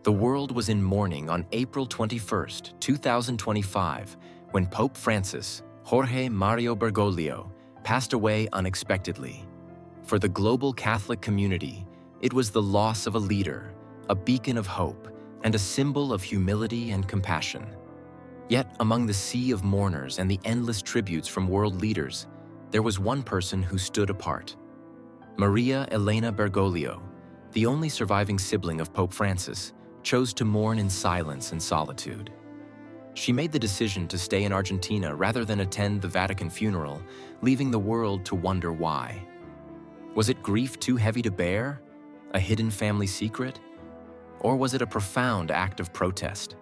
The world was in mourning on April 21st, 2025, when Pope Francis, Jorge Mario Bergoglio, passed away unexpectedly. For the global Catholic community, it was the loss of a leader, a beacon of hope, and a symbol of humility and compassion. Yet, among the sea of mourners and the endless tributes from world leaders, there was one person who stood apart. Maria Elena Bergoglio, the only surviving sibling of Pope Francis, chose to mourn in silence and solitude. She made the decision to stay in Argentina rather than attend the Vatican funeral, leaving the world to wonder why. Was it grief too heavy to bear? A hidden family secret? Or was it a profound act of protest?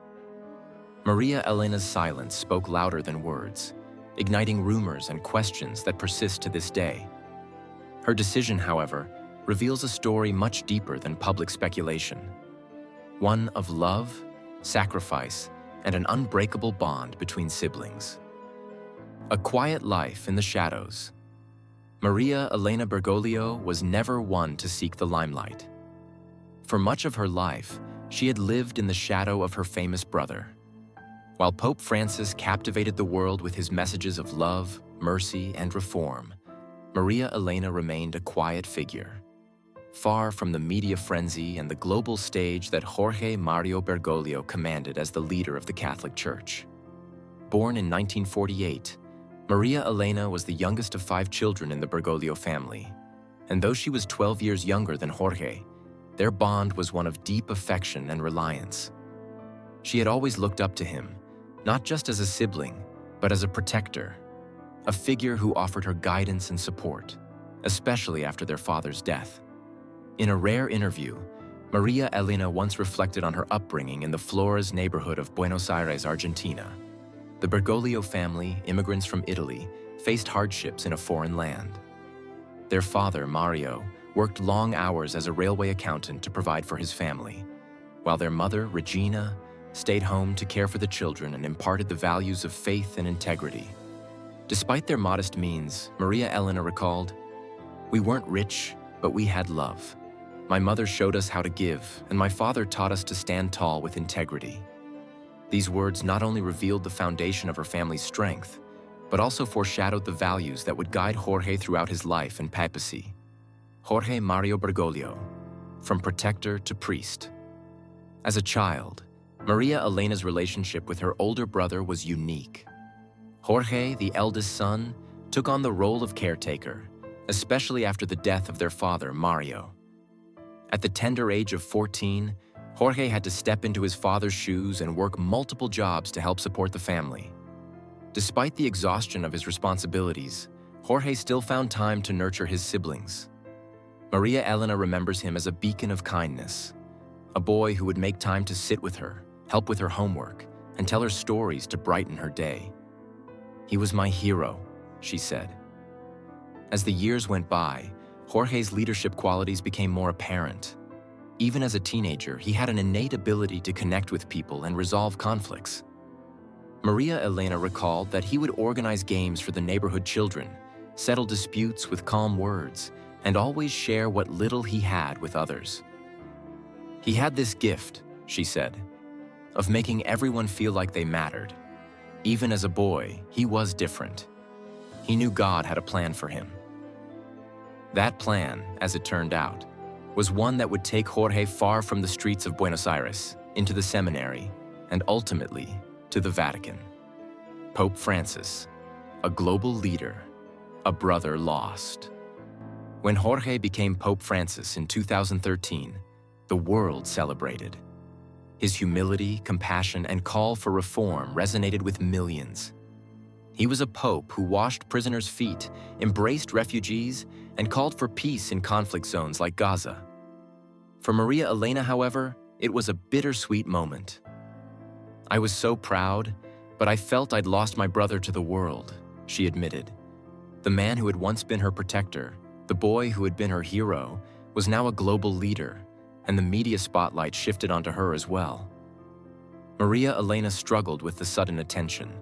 Maria Elena's silence spoke louder than words, igniting rumors and questions that persist to this day. Her decision, however, reveals a story much deeper than public speculation. One of love, sacrifice, and an unbreakable bond between siblings. A quiet life in the shadows. Maria Elena Bergoglio was never one to seek the limelight. For much of her life, she had lived in the shadow of her famous brother. While Pope Francis captivated the world with his messages of love, mercy, and reform, Maria Elena remained a quiet figure, far from the media frenzy and the global stage that Jorge Mario Bergoglio commanded as the leader of the Catholic Church. Born in 1948, Maria Elena was the youngest of 5 children in the Bergoglio family, and though she was 12 years younger than Jorge, their bond was one of deep affection and reliance. She had always looked up to him, not just as a sibling, but as a protector, a figure who offered her guidance and support, especially after their father's death. In a rare interview, Maria Elena once reflected on her upbringing in the Flores neighborhood of Buenos Aires, Argentina. The Bergoglio family, immigrants from Italy, faced hardships in a foreign land. Their father, Mario, worked long hours as a railway accountant to provide for his family, while their mother, Regina, stayed home to care for the children and imparted the values of faith and integrity. Despite their modest means, Maria Elena recalled, "We weren't rich, but we had love. My mother showed us how to give, and my father taught us to stand tall with integrity." These words not only revealed the foundation of her family's strength, but also foreshadowed the values that would guide Jorge throughout his life and papacy. Jorge Mario Bergoglio, from protector to priest. As a child, Maria Elena's relationship with her older brother was unique. Jorge, the eldest son, took on the role of caretaker, especially after the death of their father, Mario. At the tender age of 14, Jorge had to step into his father's shoes and work multiple jobs to help support the family. Despite the exhaustion of his responsibilities, Jorge still found time to nurture his siblings. Maria Elena remembers him as a beacon of kindness, a boy who would make time to sit with her, help with her homework, and tell her stories to brighten her day. "He was my hero," she said. As the years went by, Jorge's leadership qualities became more apparent. Even as a teenager, he had an innate ability to connect with people and resolve conflicts. Maria Elena recalled that he would organize games for the neighborhood children, settle disputes with calm words, and always share what little he had with others. "He had this gift," she said, "of making everyone feel like they mattered. Even as a boy, he was different. He knew God had a plan for him." That plan, as it turned out, was one that would take Jorge far from the streets of Buenos Aires, into the seminary, and ultimately to the Vatican. Pope Francis, a global leader, a brother lost. When Jorge became Pope Francis in 2013, the world celebrated. His humility, compassion, and call for reform resonated with millions. He was a pope who washed prisoners' feet, embraced refugees, and called for peace in conflict zones like Gaza. For Maria Elena, however, it was a bittersweet moment. "I was so proud, but I felt I'd lost my brother to the world," she admitted. The man who had once been her protector, the boy who had been her hero, was now a global leader, and the media spotlight shifted onto her as well. Maria Elena struggled with the sudden attention.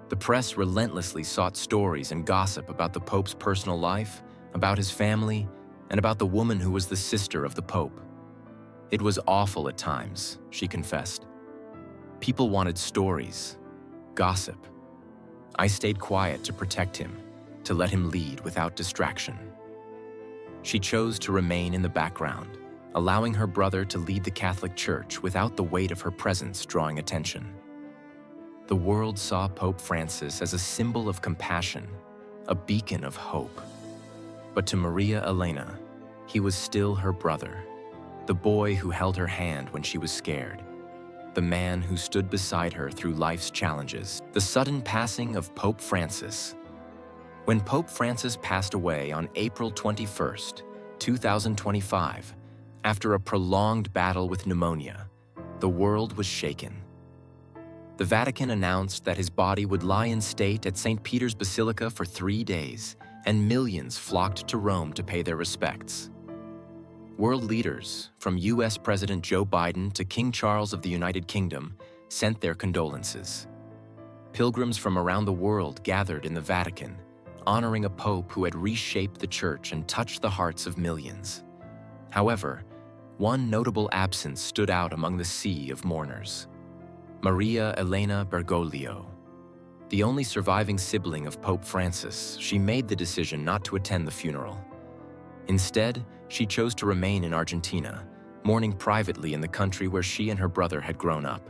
The press relentlessly sought stories and gossip about the Pope's personal life, about his family, and about the woman who was the sister of the Pope. "It was awful at times," she confessed. "People wanted stories, gossip. I stayed quiet to protect him, to let him lead without distraction." She chose to remain in the background, allowing her brother to lead the Catholic Church without the weight of her presence drawing attention. The world saw Pope Francis as a symbol of compassion, a beacon of hope. But to Maria Elena, he was still her brother, the boy who held her hand when she was scared, the man who stood beside her through life's challenges. The sudden passing of Pope Francis. When Pope Francis passed away on April 21st, 2025, after a prolonged battle with pneumonia, the world was shaken. The Vatican announced that his body would lie in state at St. Peter's Basilica for 3 days, and millions flocked to Rome to pay their respects. World leaders, from US President Joe Biden to King Charles of the United Kingdom, sent their condolences. Pilgrims from around the world gathered in the Vatican, honoring a pope who had reshaped the church and touched the hearts of millions. However, one notable absence stood out among the sea of mourners: Maria Elena Bergoglio. The only surviving sibling of Pope Francis, she made the decision not to attend the funeral. Instead, she chose to remain in Argentina, mourning privately in the country where she and her brother had grown up.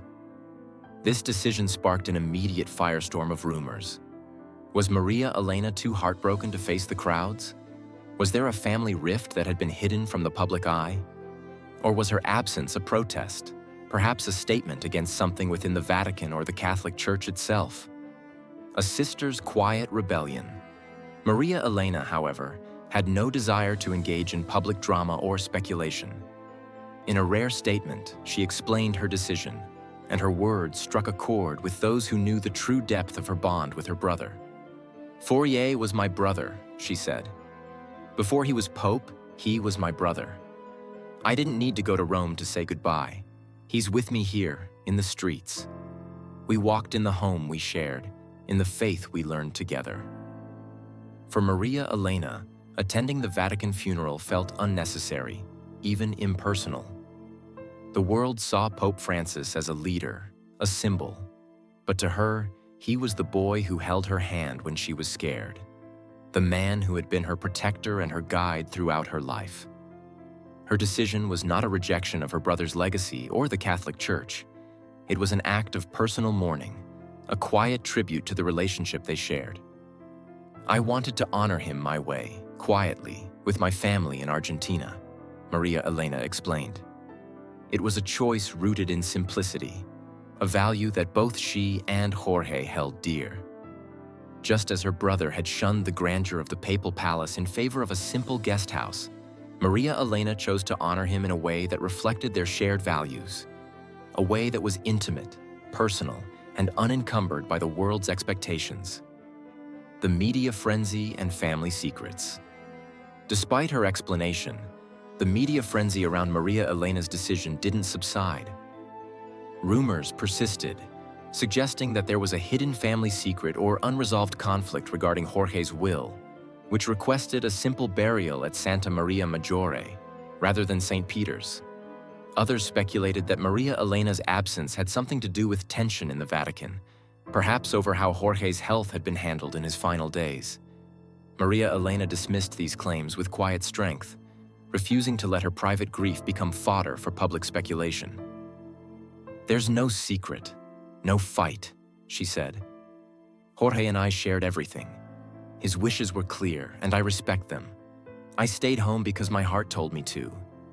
This decision sparked an immediate firestorm of rumors. Was Maria Elena too heartbroken to face the crowds? Was there a family rift that had been hidden from the public eye? Or was her absence a protest, perhaps a statement against something within the Vatican or the Catholic Church itself? A sister's quiet rebellion. Maria Elena, however, had no desire to engage in public drama or speculation. In a rare statement, she explained her decision, and her words struck a chord with those who knew the true depth of her bond with her brother. "Fourier was my brother," she said. "Before he was Pope, he was my brother. I didn't need to go to Rome to say goodbye. He's with me here, in the streets. We walked in the home we shared, in the faith we learned together." For Maria Elena, attending the Vatican funeral felt unnecessary, even impersonal. The world saw Pope Francis as a leader, a symbol, but to her, he was the boy who held her hand when she was scared, the man who had been her protector and her guide throughout her life. Her decision was not a rejection of her brother's legacy or the Catholic Church. It was an act of personal mourning, a quiet tribute to the relationship they shared. "I wanted to honor him my way, quietly, with my family in Argentina," Maria Elena explained. It was a choice rooted in simplicity, a value that both she and Jorge held dear. Just as her brother had shunned the grandeur of the papal palace in favor of a simple guest house, Maria Elena chose to honor him in a way that reflected their shared values, a way that was intimate, personal, and unencumbered by the world's expectations. The media frenzy and family secrets. Despite her explanation, the media frenzy around Maria Elena's decision didn't subside. Rumors persisted, suggesting that there was a hidden family secret or unresolved conflict regarding Jorge's will, which requested a simple burial at Santa Maria Maggiore, rather than St. Peter's. Others speculated that Maria Elena's absence had something to do with tension in the Vatican, perhaps over how Jorge's health had been handled in his final days. Maria Elena dismissed these claims with quiet strength, refusing to let her private grief become fodder for public speculation. "There's no secret, no fight," she said. "Jorge and I shared everything. His wishes were clear, and I respect them. I stayed home because my heart told me to,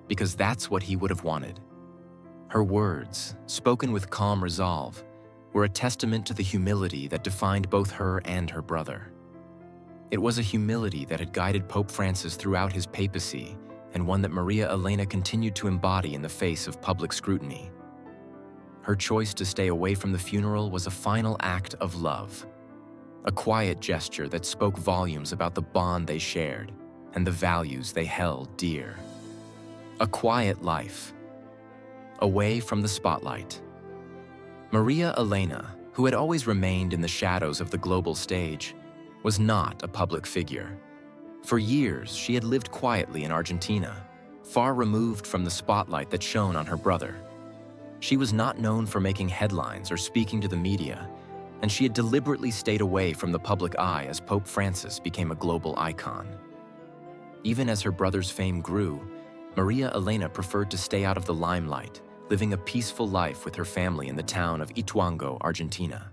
because that's what he would have wanted." Her words, spoken with calm resolve, were a testament to the humility that defined both her and her brother. It was a humility that had guided Pope Francis throughout his papacy, and one that Maria Elena continued to embody in the face of public scrutiny. Her choice to stay away from the funeral was a final act of love, a quiet gesture that spoke volumes about the bond they shared and the values they held dear. A quiet life, away from the spotlight. Maria Elena, who had always remained in the shadows of the global stage, was not a public figure. For years, she had lived quietly in Argentina, far removed from the spotlight that shone on her brother. She was not known for making headlines or speaking to the media, and she had deliberately stayed away from the public eye as Pope Francis became a global icon. Even as her brother's fame grew, Maria Elena preferred to stay out of the limelight, living a peaceful life with her family in the town of Ituango, Argentina.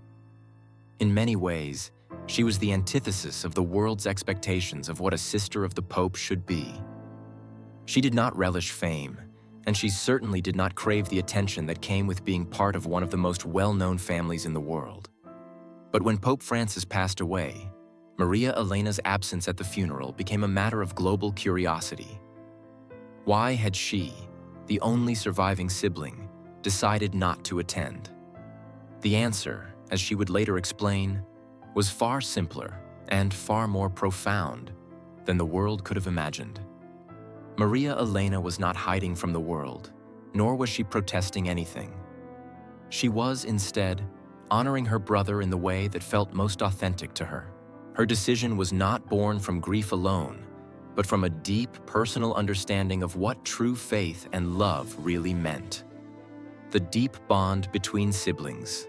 In many ways, she was the antithesis of the world's expectations of what a sister of the Pope should be. She did not relish fame, and she certainly did not crave the attention that came with being part of one of the most well-known families in the world. But when Pope Francis passed away, Maria Elena's absence at the funeral became a matter of global curiosity. Why had she, the only surviving sibling, decided not to attend? The answer, as she would later explain, was far simpler and far more profound than the world could have imagined. Maria Elena was not hiding from the world, nor was she protesting anything. She was, instead, honoring her brother in the way that felt most authentic to her. Her decision was not born from grief alone, but from a deep personal understanding of what true faith and love really meant. The deep bond between siblings.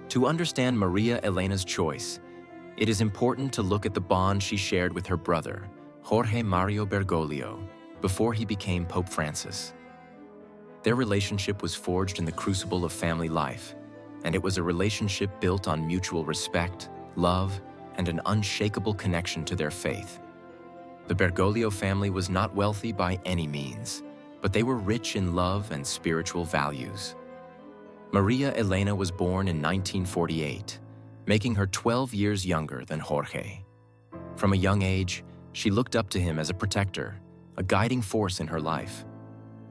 To understand Maria Elena's choice, it is important to look at the bond she shared with her brother, Jorge Mario Bergoglio, before he became Pope Francis. Their relationship was forged in the crucible of family life, and it was a relationship built on mutual respect, love, and an unshakable connection to their faith. The Bergoglio family was not wealthy by any means, but they were rich in love and spiritual values. Maria Elena was born in 1948, making her 12 years younger than Jorge. From a young age, she looked up to him as a protector, a guiding force in her life.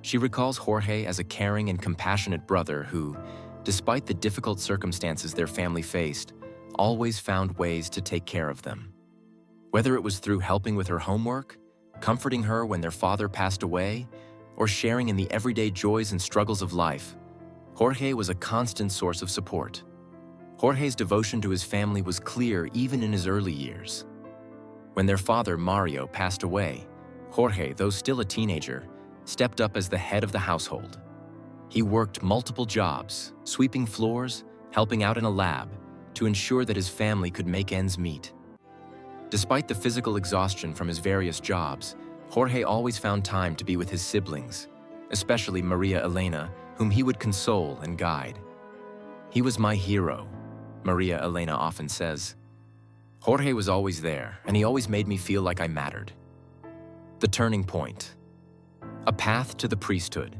She recalls Jorge as a caring and compassionate brother who, despite the difficult circumstances their family faced, always found ways to take care of them. Whether it was through helping with her homework, comforting her when their father passed away, or sharing in the everyday joys and struggles of life, Jorge was a constant source of support. Jorge's devotion to his family was clear even in his early years. When their father, Mario, passed away, Jorge, though still a teenager, stepped up as the head of the household. He worked multiple jobs, sweeping floors, helping out in a lab, to ensure that his family could make ends meet. Despite the physical exhaustion from his various jobs, Jorge always found time to be with his siblings, especially Maria Elena, whom he would console and guide. "He was my hero," Maria Elena often says. "Jorge was always there, and he always made me feel like I mattered." The turning point. A path to the priesthood.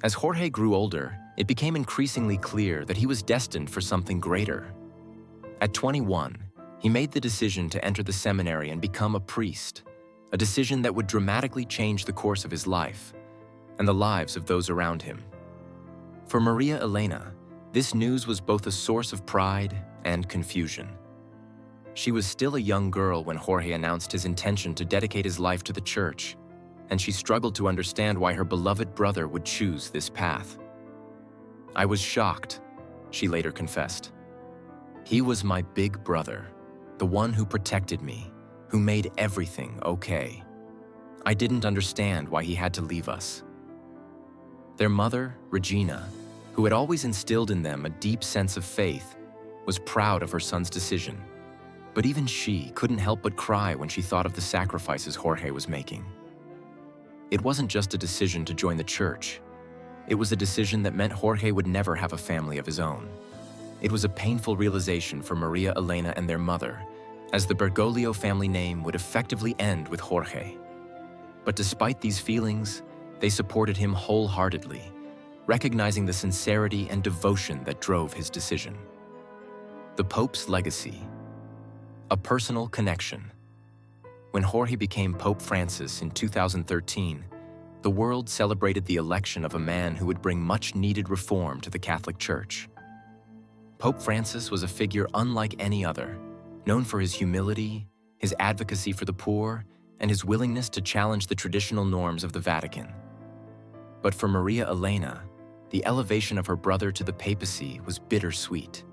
As Jorge grew older, it became increasingly clear that he was destined for something greater. At 21, he made the decision to enter the seminary and become a priest, a decision that would dramatically change the course of his life and the lives of those around him. For Maria Elena, this news was both a source of pride and confusion. She was still a young girl when Jorge announced his intention to dedicate his life to the church, and she struggled to understand why her beloved brother would choose this path. "I was shocked," she later confessed. "He was my big brother, the one who protected me, who made everything okay. I didn't understand why he had to leave us." Their mother, Regina, who had always instilled in them a deep sense of faith, was proud of her son's decision. But even she couldn't help but cry when she thought of the sacrifices Jorge was making. It wasn't just a decision to join the church. It was a decision that meant Jorge would never have a family of his own. It was a painful realization for Maria Elena and their mother, as the Bergoglio family name would effectively end with Jorge. But despite these feelings, they supported him wholeheartedly, recognizing the sincerity and devotion that drove his decision. The Pope's legacy. A personal connection. When Jorge became Pope Francis in 2013, the world celebrated the election of a man who would bring much-needed reform to the Catholic Church. Pope Francis was a figure unlike any other, known for his humility, his advocacy for the poor, and his willingness to challenge the traditional norms of the Vatican. But for Maria Elena, the elevation of her brother to the papacy was bittersweet.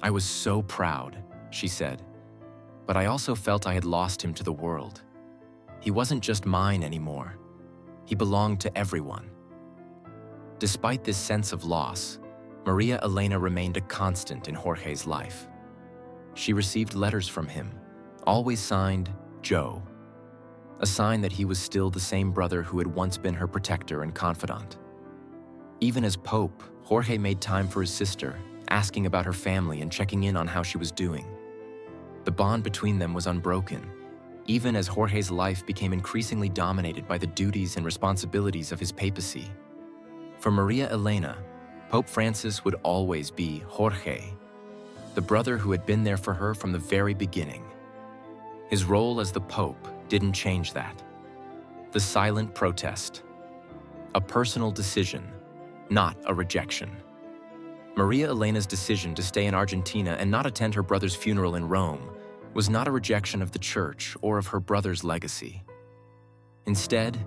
"I was so proud," she said, "but I also felt I had lost him to the world. He wasn't just mine anymore. He belonged to everyone. Despite this sense of loss, Maria Elena remained a constant in Jorge's life. She received letters from him, always signed Joe, a sign that he was still the same brother who had once been her protector and confidant. Even as Pope, Jorge made time for his sister, asking about her family and checking in on how she was doing. The bond between them was unbroken, even as Jorge's life became increasingly dominated by the duties and responsibilities of his papacy. For Maria Elena, Pope Francis would always be Jorge, the brother who had been there for her from the very beginning. His role as the Pope didn't change that. The silent protest, a personal decision, not a rejection. Maria Elena's decision to stay in Argentina and not attend her brother's funeral in Rome was not a rejection of the Church or of her brother's legacy. Instead,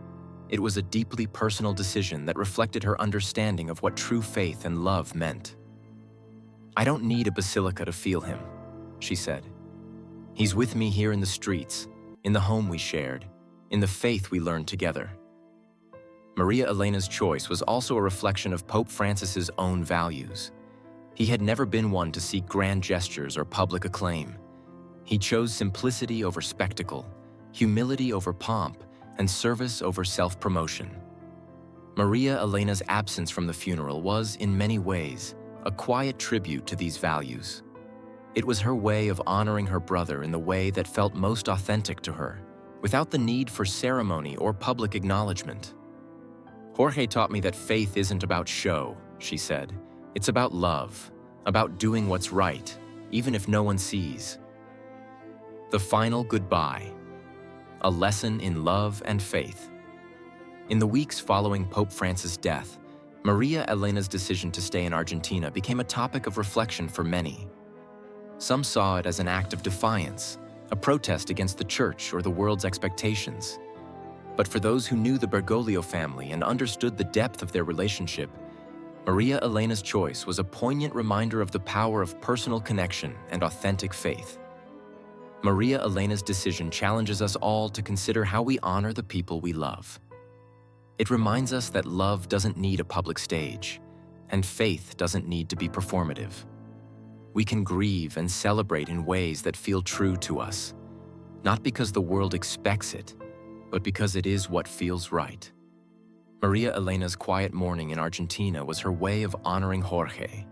it was a deeply personal decision that reflected her understanding of what true faith and love meant. "I don't need a basilica to feel him," she said. "He's with me here in the streets, in the home we shared, in the faith we learned together." Maria Elena's choice was also a reflection of Pope Francis's own values. He had never been one to seek grand gestures or public acclaim. He chose simplicity over spectacle, humility over pomp, and service over self-promotion. Maria Elena's absence from the funeral was, in many ways, a quiet tribute to these values. It was her way of honoring her brother in the way that felt most authentic to her, without the need for ceremony or public acknowledgement. "Jorge taught me that faith isn't about show," she said. "It's about love, about doing what's right, even if no one sees." The final goodbye, a lesson in love and faith. In the weeks following Pope Francis' death, Maria Elena's decision to stay in Argentina became a topic of reflection for many. Some saw it as an act of defiance, a protest against the Church or the world's expectations. But for those who knew the Bergoglio family and understood the depth of their relationship, Maria Elena's choice was a poignant reminder of the power of personal connection and authentic faith. Maria Elena's decision challenges us all to consider how we honor the people we love. It reminds us that love doesn't need a public stage, and faith doesn't need to be performative. We can grieve and celebrate in ways that feel true to us, not because the world expects it, but because it is what feels right. Maria Elena's quiet mourning in Argentina was her way of honoring Jorge,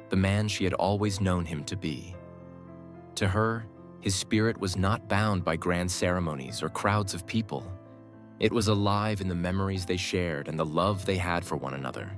the man she had always known him to be. To her, his spirit was not bound by grand ceremonies or crowds of people. It was alive in the memories they shared and the love they had for one another.